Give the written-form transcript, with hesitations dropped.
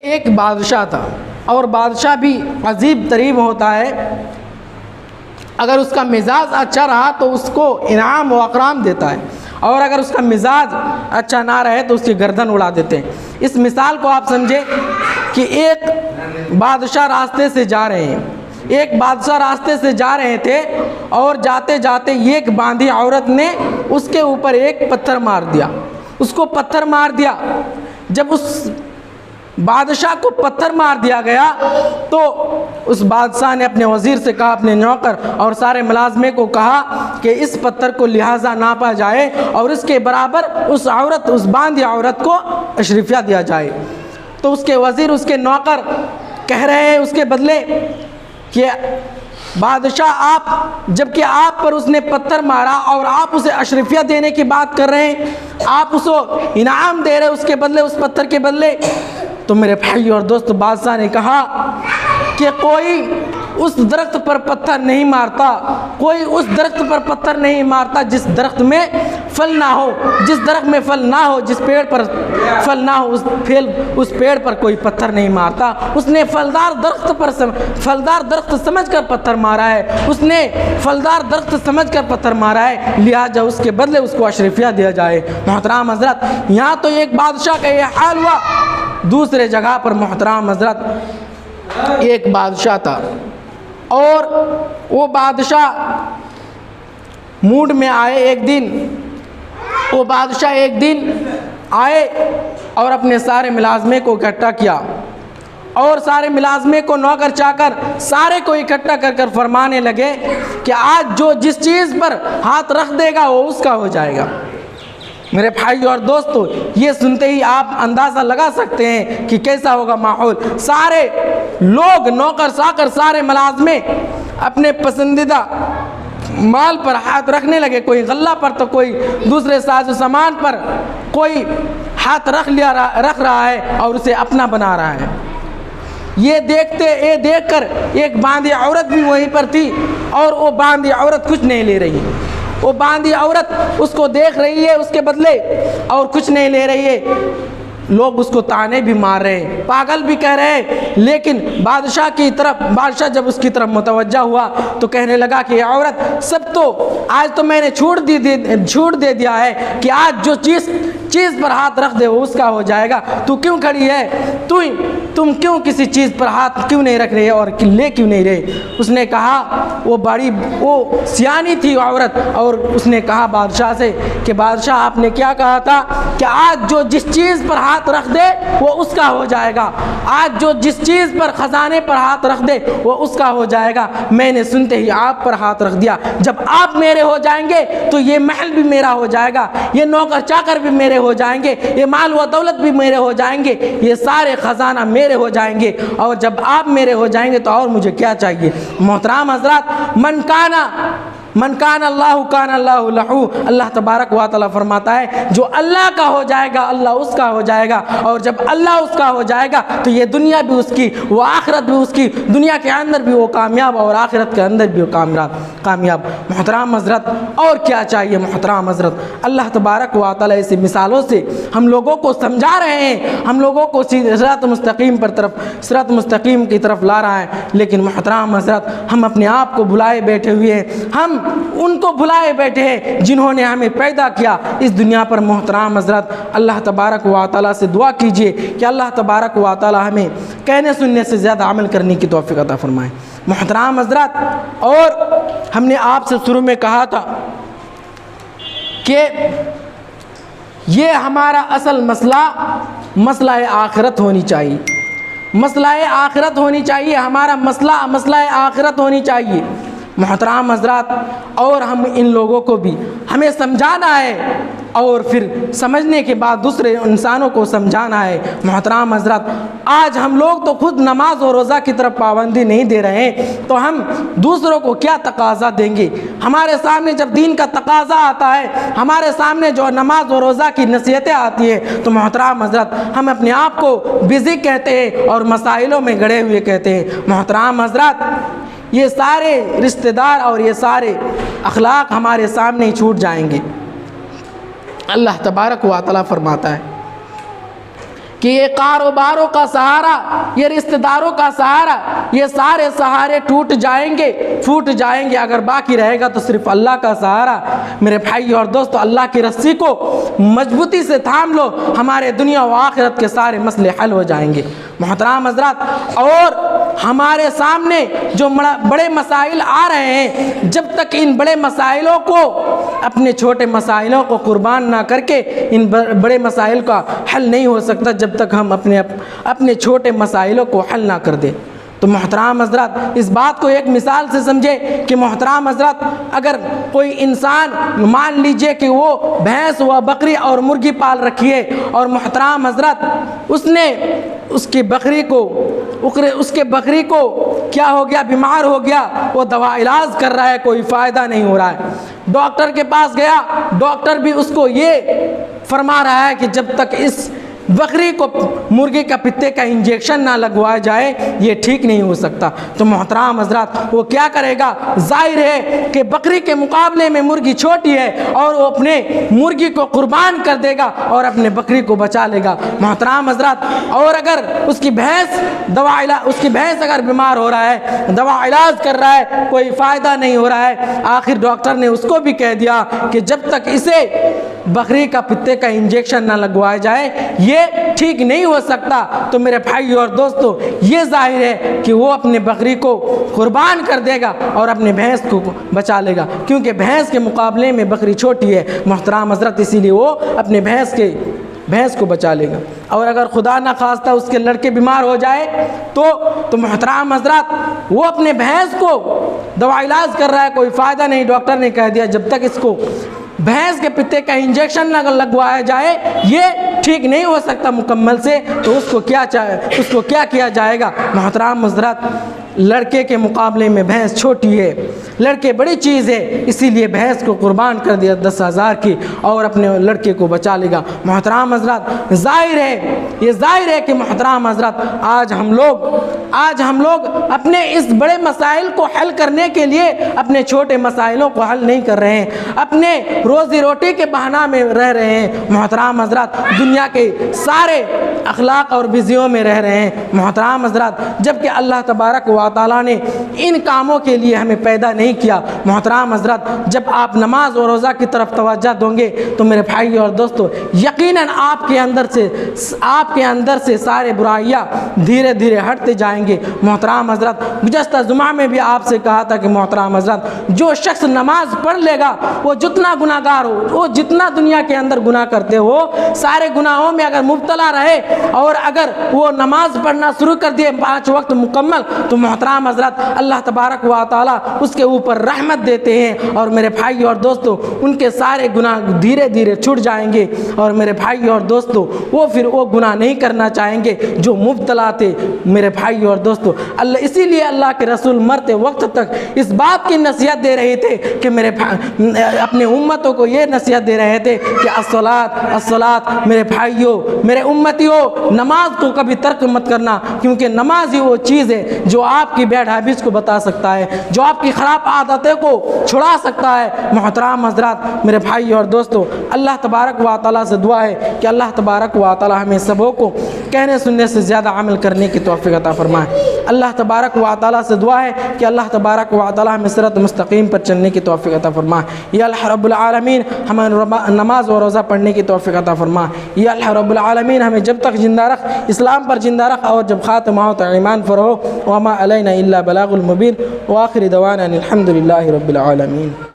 एक बादशाह था और बादशाह भी अजीब तरीब होता है। अगर उसका मिजाज अच्छा रहा तो उसको इनाम व अकराम देता है, और अगर उसका मिजाज अच्छा ना रहे तो उसकी गर्दन उड़ा देते हैं। इस मिसाल को आप समझे कि एक बादशाह रास्ते से जा रहे हैं, एक बादशाह रास्ते से जा रहे थे और जाते जाते एक बांधी औरत ने उसके ऊपर एक पत्थर मार दिया, उसको पत्थर मार दिया। जब उस बादशाह को पत्थर मार दिया गया तो उस बादशाह ने अपने वज़ीर से कहा, अपने नौकर और सारे मुलाजमे को कहा कि इस पत्थर को लिहाजा नापा जाए और इसके बराबर उस औरत, उस बांधी औरत को अशरीफिया दिया जाए। तो उसके वज़ीर, उसके नौकर कह रहे हैं उसके बदले कि बादशाह आप, जबकि आप पर उसने पत्थर मारा और आप उसे अशरफिया देने की बात कर रहे हैं, आप उसको इनाम दे रहे हैं उसके बदले, उस पत्थर के बदले। तो मेरे भाई और दोस्त, बादशाह ने कहा कि कोई उस दरख्त पर पत्थर नहीं मारता, कोई उस दरख्त पर पत्थर नहीं मारता जिस दरख्त में फल ना हो, जिस दरख्त में फल ना हो, जिस पेड़ पर फल ना हो, उस पेड़ पर कोई पत्थर नहीं मारता। उसने फलदार दरख्त समझकर पत्थर मारा है, उसने फलदार दरख्त समझकर पत्थर मारा है, लिहाजा उसके बदले उसको अशरफिया दिया जाए। मोहतराम हज़रत, यहाँ तो एक बादशाह का ये हाल हुआ। दूसरे जगह पर मोहतराम हज़रत एक बादशाह था और वो बादशाह मूड में आए। एक दिन वो बादशाह एक दिन आए और अपने सारे मुलाजमे को इकट्ठा किया और सारे मुलाजमे को, नौकर चाकर सारे को इकट्ठा कर कर फरमाने लगे कि आज जो जिस चीज़ पर हाथ रख देगा वो उसका हो जाएगा। मेरे भाई और दोस्तों, ये सुनते ही आप अंदाज़ा लगा सकते हैं कि कैसा होगा माहौल। सारे लोग, नौकर चाकर, सारे मुलाजमे अपने पसंदीदा माल पर हाथ रखने लगे। कोई गल्ला पर तो कोई दूसरे साजो सामान पर, कोई हाथ रख रहा है और उसे अपना बना रहा है। ये देखकर एक बांधी औरत भी वहीं पर थी और वो बांधी औरत कुछ नहीं ले रही। वो बांधी औरत उसको देख रही है उसके बदले और कुछ नहीं ले रही है। लोग उसको ताने भी मार रहे हैं, पागल भी कह रहे हैं। लेकिन बादशाह जब उसकी तरफ मुतवज्जा हुआ तो कहने लगा कि औरत, सब तो आज तो मैंने छूट दे दिया है कि आज जो चीज़ पर हाथ रख दे वो उसका हो जाएगा। तू क्यों खड़ी है? तुम क्यों किसी चीज़ पर हाथ क्यों नहीं रख रही है और ले क्यों नहीं रहे? उसने कहा, वो सियानी थी औरत, और उसने कहा बादशाह से कि बादशाह, आपने क्या कहा था कि आज जो जिस चीज़ पर हाथ रख दे वो उसका हो जाएगा। आज जो जिस चीज़ पर खजाने पर हाथ रख दे वो उसका हो जाएगा। मैंने सुनते ही आप पर हाथ रख दिया। जब आप मेरे हो जाएंगे तो ये महल भी मेरा हो जाएगा, ये नौकर चाकर भी मेरे हो जाएंगे, ये माल व दौलत भी मेरे हो जाएंगे, ये सारे खजाना मेरे हो जाएंगे। और जब आप मेरे हो जाएंगे तो और मुझे क्या चाहिए? मोहतराम हज़रात, मन कान अल्लाहु कान अल्लाहु लहू। अल्लाह तबारक व तआला फरमाता है, जो अल्लाह का हो जाएगा अल्लाह उसका हो जाएगा, और जब अल्लाह उसका हो जाएगा तो ये दुनिया भी उसकी, वो आखिरत भी उसकी। दुनिया के अंदर भी वो कामयाब और आखिरत के अंदर भी वो कामयाब। मोहतराम हज़रत, और क्या चाहिए? मोहतराम हज़रत, अल्लाह तबारक व तआला ऐसी मिसालों से हम लोगों को समझा रहे हैं, हम लोगों को सिरात मुस्तकीम की तरफ ला रहा है। लेकिन मोहतराम हज़रत, हम अपने आप को भुलाए बैठे हुए हैं, हम उनको भुलाए बैठे हैं जिन्होंने हमें पैदा किया इस दुनिया पर। मोहतराम हज़रत, अल्लाह तबारक व तआला से दुआ कीजिए कि अल्लाह तबारक व तआला हमें कहने सुनने से ज़्यादा अमल करने की तौफीक अता फरमाए। मोहतराम हज़रत, और हमने आपसे शुरू में कहा था कि ये हमारा असल मसला आखिरत होनी चाहिए, मसला आखिरत होनी चाहिए, हमारा मसला आखिरत होनी चाहिए। मोहतराम हज़रात, और हम इन लोगों को भी हमें समझाना है और फिर समझने के बाद दूसरे इंसानों को समझाना है। मोहतराम हज़रात, आज हम लोग तो खुद नमाज और रोज़ा की तरफ पाबंदी नहीं दे रहे हैं तो हम दूसरों को क्या तकाज़ा देंगे? हमारे सामने जब दीन का तकाज़ा आता है, हमारे सामने जो नमाज और रोज़ा की नसीहतें आती हैं, तो मोहतराम हज़रात, हम अपने आप को बिज़ी कहते हैं और मसाइलों में गड़े हुए कहते हैं। मोहतराम हज़रात, ये सारे रिश्तेदार और ये सारे अखलाक हमारे सामने ही छूट जाएंगे। अल्लाह तबारक व तआला फरमाता है, कि ये कारोबारों का सहारा, ये रिश्तेदारों का सहारा, ये सारे सहारे टूट जाएंगे, फूट जाएंगे। अगर बाकी रहेगा तो सिर्फ अल्लाह का सहारा। मेरे भाई और दोस्तों, अल्लाह की रस्सी को मजबूती से थाम लो, हमारे दुनिया व आखिरत के सारे मसले हल हो जाएंगे। मोहतरम हज़रात, और हमारे सामने जो बड़े मसाइल आ रहे हैं, जब तक इन बड़े मसाइलों को, अपने छोटे मसाइलों को कुर्बान ना करके इन बड़े मसाइल का हल नहीं हो सकता, जब तक हम अपने छोटे मसाइलों को हल ना कर दें। तो मोहतरम हज़रात, इस बात को एक मिसाल से समझे कि मोहतरम हज़रात, अगर कोई इंसान, मान लीजिए कि वो भैंस व बकरी और मुर्गी पाल रखी है, और मोहतरम हज़रात उसने उसके बकरी को क्या हो गया, बीमार हो गया, वो दवा इलाज कर रहा है, कोई फ़ायदा नहीं हो रहा है। डॉक्टर के पास गया, डॉक्टर भी उसको ये फरमा रहा है कि जब तक इस बकरी को मुर्गी का पित्ते का इंजेक्शन ना लगवाया जाए ये ठीक नहीं हो सकता। तो मोहतरम हज़रात, वो क्या करेगा? जाहिर है कि बकरी के मुकाबले में मुर्गी छोटी है, और वो अपने मुर्गी को कुर्बान कर देगा और अपने बकरी को बचा लेगा। मोहतरम हज़रात, और अगर उसकी भैंस अगर बीमार हो रहा है, दवा इलाज कर रहा है, कोई फ़ायदा नहीं हो रहा है, आखिर डॉक्टर ने उसको भी कह दिया कि जब तक इसे बकरी का पित्ते का इंजेक्शन ना लगवाया जाए ये ठीक नहीं हो सकता। तो मेरे भाई और दोस्तों, ये जाहिर है कि वो अपने बकरी को कुर्बान कर देगा और अपने भैंस को बचा लेगा, क्योंकि भैंस के मुकाबले में बकरी छोटी है मोहतरम हज़रत, इसीलिए वो अपने भैंस को बचा लेगा। और अगर खुदा ना खास्ता उसके लड़के बीमार हो जाए तो मोहतरम हज़रात, वो अपने भैंस को दवा इलाज कर रहा है, कोई फ़ायदा नहीं, डॉक्टर ने कह दिया जब तक इसको भैंस के पित्ते का इंजेक्शन लगवाया जाए ये ठीक नहीं हो सकता मुकम्मल से। तो उसको क्या किया जाएगा? मोहतरम हज़रात, लड़के के मुकाबले में भैंस छोटी है, लड़के बड़ी चीज़ है, इसीलिए भैंस को कुर्बान कर दिया 10,000 की, और अपने लड़के को बचा लेगा। मोहतरम हज़रात, ये जाहिर है कि मोहतरम हज़रात, आज हम लोग अपने इस बड़े मसाइल को हल करने के लिए अपने छोटे मसाइलों को हल नहीं कर रहे हैं, अपने रोज़ी रोटी के बहाना में रह रहे हैं। मोहतरम हज़रात, दुनिया के सारे अखलाक और बिज़ियों में रह रहे हैं मोहतरम हज़रात, जबकि अल्लाह तबारक व तआला ने इन कामों के लिए हमें पैदा नहीं किया। मोहतरम हज़रात, जब आप नमाज और रोज़ा की तरफ तवज्जो दोगे तो मेरे भाई और दोस्तों, यकीनन आपके अंदर से सारे बुराइयाँ धीरे धीरे हटते जाएंगे। मोहतरम हज़रात, गुज़श्ता जुमा में भी आपसे कहा था कि मोहतरम हज़रात, जो शख्स नमाज पढ़ लेगा वो जितना गुनाहगार हो, वो जितना दुनिया के अंदर गुनाह करते हो, सारे गुनाहों में अगर मुब्तला रहे और अगर वो नमाज पढ़ना शुरू कर दिए 5 वक्त मुकम्मल, तो मोहतरम हज़रात, अल्लाह तबारक व तआला उसके ऊपर रहमत देते हैं। और मेरे भाई और दोस्तों, उनके सारे गुनाह धीरे धीरे छूट जाएंगे। और मेरे भाई और दोस्तों, वो गुनाह नहीं करना चाहेंगे जो मुब्तला थे। मेरे भाई और दोस्तों, इसीलिए अल्लाह के रसूल मरते वक्त तक इस बात की नसीहत दे रहे थे कि अपने उम्मतों को ये नसीहत दे रहे थे कि अस्सलात, मेरे भाइयों, मेरे उम्मतियों, नमाज को कभी तर्क मत करना, क्योंकि नमाज ही वो चीज़ है जो आपकी बैड हैबिट्स को बता सकता है, जो आपकी ख़राब आदतें को छुड़ा सकता है। मोहतरम हज़रात, मेरे भाई और दोस्तों, अल्लाह तबारक व तआला से दुआ है कि अल्लाह तबारक व तआला हमें सबों को कहने सुनने से ज़्यादा अमल करने की तौफ़ीक़ अता फ़रमाए। अल्लाह तबारक व तआला से दुआ है कि अल्लाह तबारक व तआला हमें सिरात मुस्तकीम पर चलने की तौफ़ीक़ अता फ़रमाए। या अल्लाह रब्बुल आलमीन, हमें नमाज और रोज़ा पढ़ने की तौफ़ीक़ अता फ़रमाए। या अल्लाह रब्बुल आलमीन, हमें जब तक ज़िंदा रख, इस्लाम पर ज़िंदा रख, और जब ख़ात्मा हो तो ईमान पर हो। वमा अलैना इल्ला बलागुल मुबीन। व आखिर दवाना अनिल हम्दुलिल्लाहि रब्बिल आलमीन।